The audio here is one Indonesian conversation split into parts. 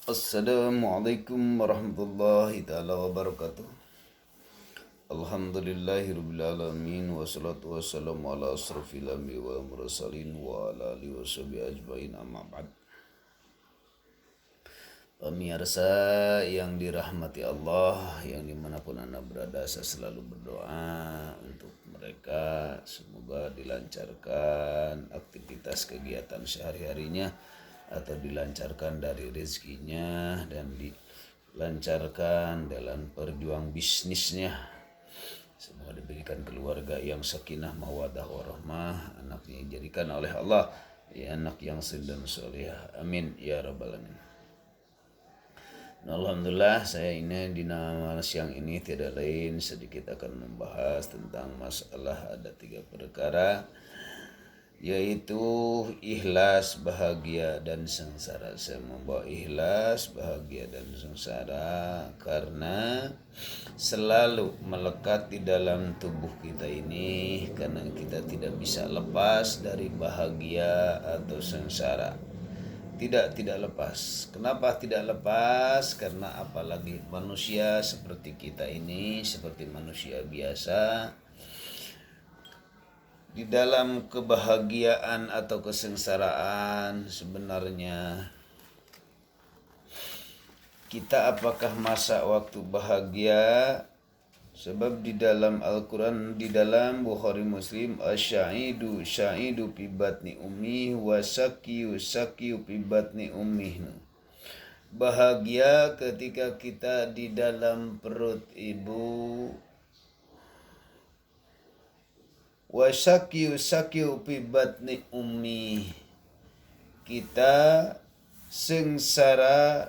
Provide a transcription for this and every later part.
Assalamualaikum warahmatullahi taala wabarakatuh. Alhamdulillahirabbil alamin wassalatu wassalamu ala asrofil anbiya'i wal mursalin wa ala alihi washabihi ajmain amma ba'd. Pemirsa yang dirahmati Allah, yang dimanapun Anda berada, saya selalu berdoa untuk mereka semoga dilancarkan aktivitas kegiatan sehari-harinya atau dilancarkan dari rezekinya dan dilancarkan dalam perjuang bisnisnya. Semoga diberikan keluarga yang sakinah mawaddah warahmah, anaknya dijadikan oleh Allah ya anak yang saleh dan soleh. Amin ya rabbal alamin. Alhamdulillah, saya ini di siang ini tidak lain sedikit akan membahas tentang masalah ada 3 perkara, yaitu ikhlas, bahagia, dan sengsara. Saya membawa ikhlas, bahagia, dan sengsara karena selalu melekat di dalam tubuh kita ini, karena kita tidak bisa lepas dari bahagia atau sengsara. Tidak lepas. Kenapa tidak lepas? Karena apalagi manusia seperti kita ini, seperti manusia biasa, di dalam kebahagiaan atau kesengsaraan sebenarnya kita apakah masa waktu bahagia? Sebab di dalam Al-Quran, di dalam Bukhari Muslim, asya'idu sya'idu fi batni ummi wa sakiyu fi batni ummih. Bahagia ketika kita di dalam perut ibu, wa sakiyu fi batni ummi, kita sengsara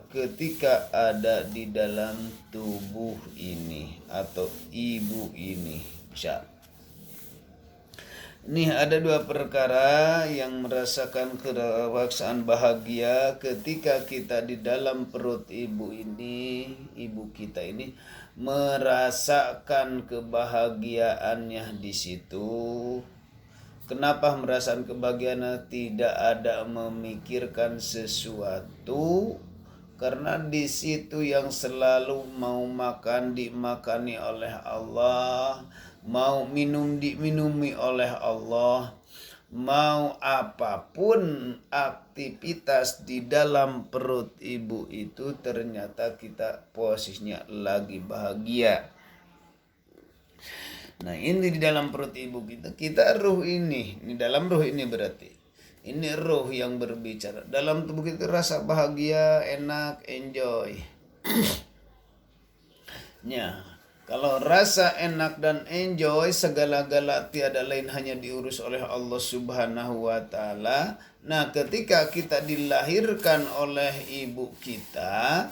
ketika ada di dalam tubuh ini atau ibu ini. Ini ada 2 perkara yang merasakan keraksaan bahagia ketika kita di dalam perut ibu ini, ibu kita ini merasakan kebahagiaannya di situ. Kenapa merasakan kebahagiaan? Tidak ada memikirkan sesuatu, karena di situ yang selalu mau makan dimakani oleh Allah, mau minum diminumi oleh Allah, mau apapun aktivitas di dalam perut ibu itu ternyata kita posisinya lagi bahagia. Nah, ini di dalam perut ibu kita ruh ini dalam ruh ini berarti ini ruh yang berbicara. Dalam tubuh kita rasa bahagia, enak, enjoy. Ya, kalau rasa enak dan enjoy, segala-gala tiada lain hanya diurus oleh Allah Subhanahu wa taala. Nah, ketika kita dilahirkan oleh ibu kita,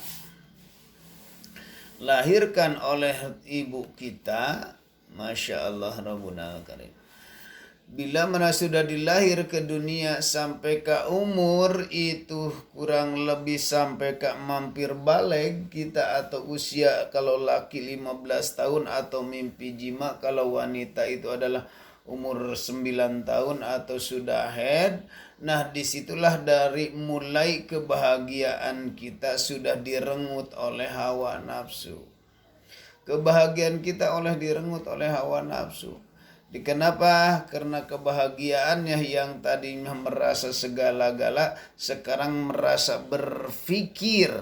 Masya Allah Rabbuna Karim. Bila mana sudah dilahir ke dunia sampai ke umur itu kurang lebih sampai ke mampir balik kita, atau usia kalau laki 15 tahun atau mimpi jima, kalau wanita itu adalah umur 9 tahun atau sudah head. Nah, disitulah dari mulai kebahagiaan kita sudah direnggut oleh hawa nafsu. Kebahagiaan kita direnggut oleh hawa nafsu. Kenapa? Karena kebahagiaannya yang tadinya merasa segala-gala, sekarang merasa berpikir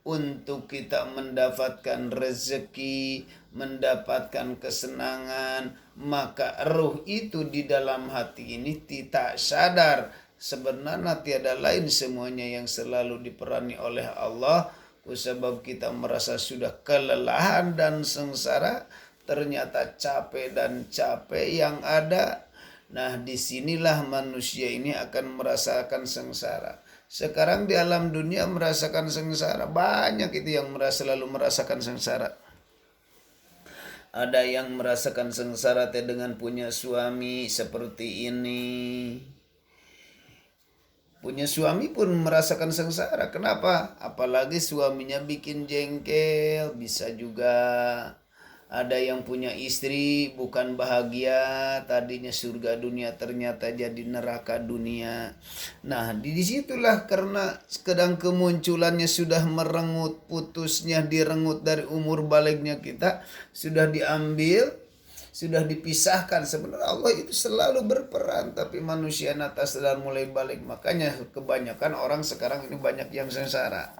untuk kita mendapatkan rezeki, mendapatkan kesenangan. Maka ruh itu di dalam hati ini tidak sadar sebenarnya tiada lain semuanya yang selalu diperani oleh Allah. Sebab kita merasa sudah kelelahan dan sengsara, ternyata capek yang ada. Nah, disinilah manusia ini akan merasakan sengsara. Sekarang di alam dunia merasakan sengsara, banyak itu yang selalu merasakan sengsara. Ada yang merasakan sengsara dengan punya suami seperti ini. Punya suami pun merasakan sengsara. Kenapa? Apalagi suaminya bikin jengkel, bisa juga Ada yang punya istri bukan bahagia, tadinya surga dunia ternyata jadi neraka dunia. Nah, disitulah karena sedang kemunculannya sudah merengut, putusnya direngut dari umur baliknya kita, sudah diambil, sudah dipisahkan. Sebenarnya Allah itu selalu berperan, tapi manusia atas sedang mulai balik. Makanya kebanyakan orang sekarang ini banyak yang sengsara.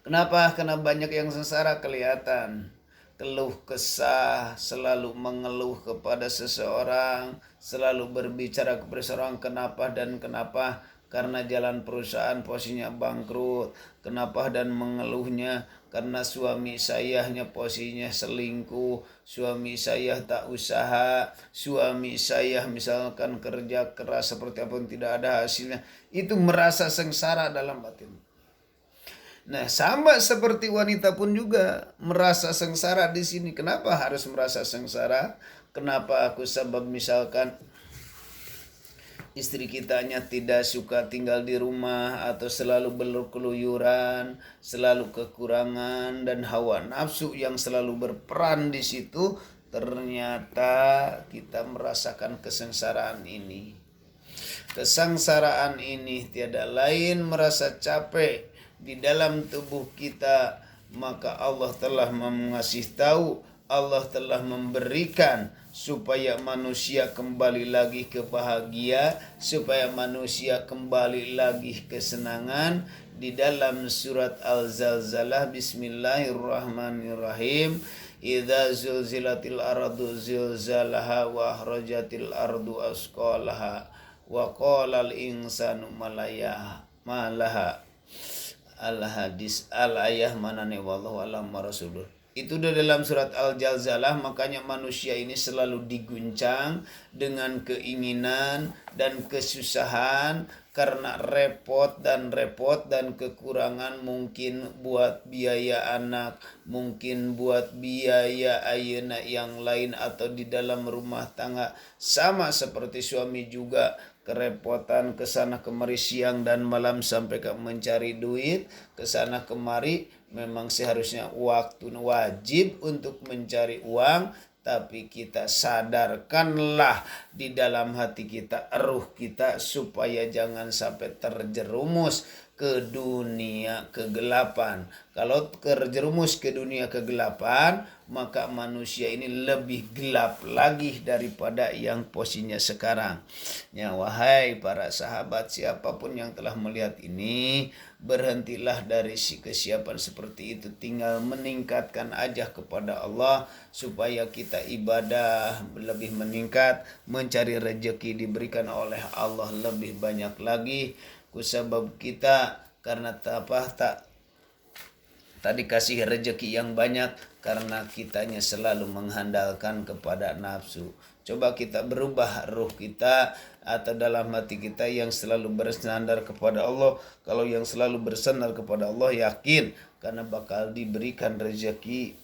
Kenapa? Karena banyak yang sengsara kelihatan. Keluh kesah, selalu mengeluh kepada seseorang, selalu berbicara kepada seseorang kenapa dan kenapa, karena jalan perusahaan posisinya bangkrut. Kenapa dan mengeluhnya karena suami sayanya posisinya selingkuh, suami saya tak usaha, suami saya misalkan kerja keras seperti apa tidak ada hasilnya. Itu merasa sengsara dalam batin. Nah, sama seperti wanita pun juga merasa sengsara di sini. Kenapa harus merasa sengsara? Kenapa aku sebab misalkan istri kitanya tidak suka tinggal di rumah atau selalu berkeluyuran, selalu kekurangan dan hawa nafsu yang selalu berperan di situ, ternyata kita merasakan kesengsaraan ini. Kesengsaraan ini tiada lain merasa capek di dalam tubuh kita, maka Allah telah mengasih tahu, Allah telah memberikan supaya manusia kembali lagi ke bahagia, supaya manusia kembali lagi kesenangan. Di dalam surat Al-Zalzalah, Bismillahirrahmanirrahim, idza zulzilatil ardu zilzalaha wa akhrajatil ardu asqalaha wa qalal insanu malaha. Al-hadis al-ayah manane wallahu alam rasulullah. Itu dalam surat Al-Zalzalah. Makanya manusia ini selalu diguncang dengan keinginan dan kesusahan karena repot dan kekurangan, mungkin buat biaya anak, mungkin buat biaya ayeuna yang lain atau di dalam rumah tangga. Sama seperti suami juga kerepotan kesana kemari siang dan malam sampai ke mencari duit kesana kemari. Memang seharusnya waktu wajib untuk mencari uang, tapi kita sadarkanlah di dalam hati kita, ruh kita, supaya jangan sampai terjerumus ke dunia kegelapan. Kalau terjerumus ke dunia kegelapan, maka manusia ini lebih gelap lagi daripada yang posisinya sekarang. Ya, wahai para sahabat, siapapun yang telah melihat ini, berhentilah dari si kesiapan seperti itu. Tinggal meningkatkan aja kepada Allah supaya kita ibadah lebih meningkat, mencari rezeki diberikan oleh Allah lebih banyak lagi. Kusabab kita karena tak dikasih rezeki yang banyak karena kitanya selalu mengandalkan kepada nafsu. Coba kita berubah ruh kita atau dalam hati kita yang selalu bersandar kepada Allah. Kalau yang selalu bersandar kepada Allah, yakin karena bakal diberikan rezeki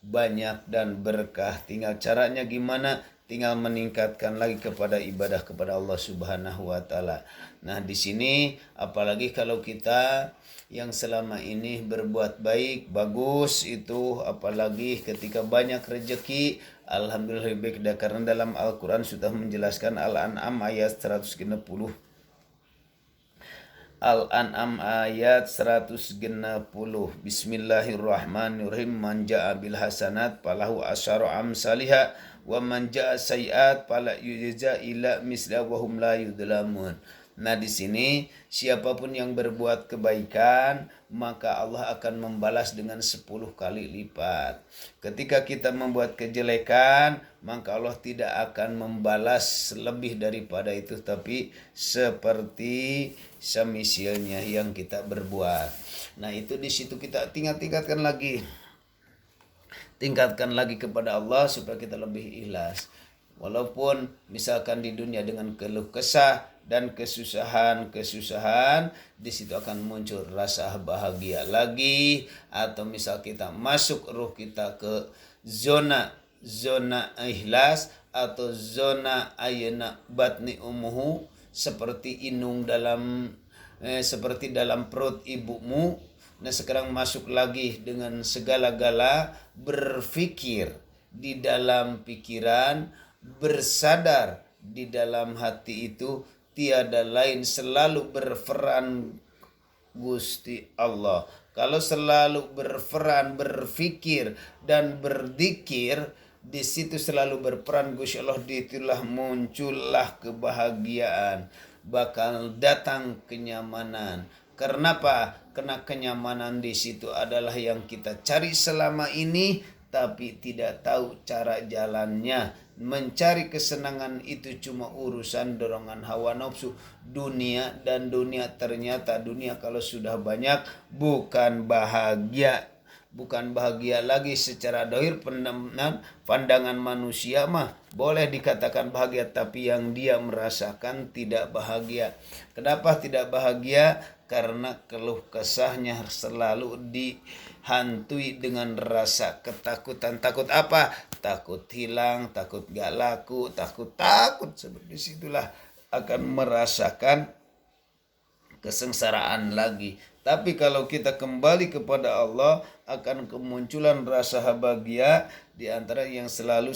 banyak dan berkah. Tinggal caranya gimana? Tinggal meningkatkan lagi kepada ibadah kepada Allah Subhanahu wa taala. Nah, di sini apalagi kalau kita yang selama ini berbuat baik, bagus itu, apalagi ketika banyak rezeki, alhamdulillah baik. Karena dalam Al-Qur'an sudah menjelaskan Al-An'am ayat 160. Al-An'am ayat 160. Bismillahirrahmanirrahim. Man ja'a bil hasanat falahu asyara amsalihha wa man ja'a sayiat fala yujza illa misla wa hum la yudlamun. Nah, di sini siapapun yang berbuat kebaikan, maka Allah akan membalas dengan 10 kali lipat. Ketika kita membuat kejelekan, maka Allah tidak akan membalas lebih daripada itu, tapi seperti semisilnya yang kita berbuat. Nah, itu di situ kita tingkatkan lagi kepada Allah supaya kita lebih ikhlas. Walaupun misalkan di dunia dengan keluh kesah dan kesusahan, di situ akan muncul rasa bahagia lagi. Atau misal kita masuk ruh kita ke zona ikhlas atau zona ayana batni umuhu, seperti inung dalam seperti dalam perut ibumu, Nah sekarang masuk lagi dengan segala-gala berpikir di dalam pikiran, bersadar di dalam hati itu tiada lain selalu berperan Gusti Allah. Kalau selalu berperan, berpikir dan berzikir, di situ selalu berperan Gusti Allah, itulah muncullah kebahagiaan, bakal datang kenyamanan. Karena apa? Karena kenyamanan di situ adalah yang kita cari selama ini, tapi tidak tahu cara jalannya. Mencari kesenangan itu cuma urusan dorongan hawa nafsu dunia, dan dunia ternyata dunia kalau sudah banyak bukan bahagia. Bukan bahagia lagi secara dohir. Pandangan manusia mah boleh dikatakan bahagia, tapi yang dia merasakan tidak bahagia. Kenapa tidak bahagia? Karena keluh kesahnya selalu dihantui dengan rasa ketakutan. Takut apa? Takut hilang, takut gak laku, takut. Seperti situlah akan merasakan kesengsaraan lagi. Tapi kalau kita kembali kepada Allah, akan kemunculan rasa bahagia di antara yang selalu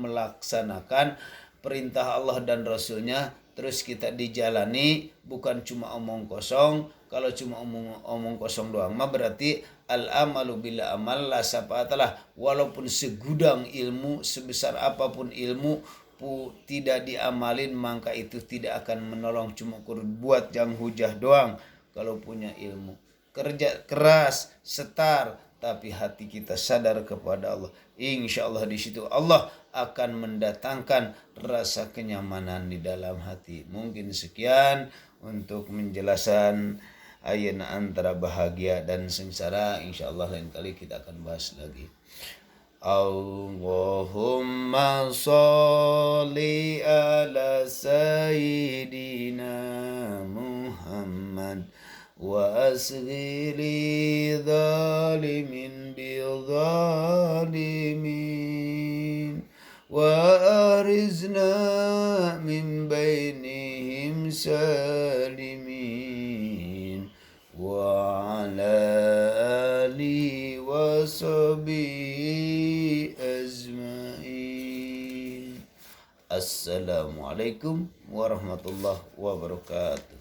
melaksanakan perintah Allah dan Rasulnya. Terus kita dijalani, bukan cuma omong kosong. Kalau cuma omong kosong doang mah berarti al-amalu bila amal la sapatalah. Walaupun segudang ilmu, sebesar apapun ilmu, tidak diamalin, maka itu tidak akan menolong. Cuma buat yang hujah doang. Kalau punya ilmu, kerja keras, setar, tapi hati kita sadar kepada Allah, insya Allah di situ Allah akan mendatangkan rasa kenyamanan di dalam hati. Mungkin sekian untuk menjelaskan ayat antara bahagia dan sengsara. Insya Allah lain kali kita akan bahas lagi. Allahumma sholli ala sayyidina Muhammad wa asghili zalimin bi zalimin wa arizna min bainihim salimin wa ala alihi wa sahbihi azmain. Assalamualaikum warahmatullahi wabarakatuh.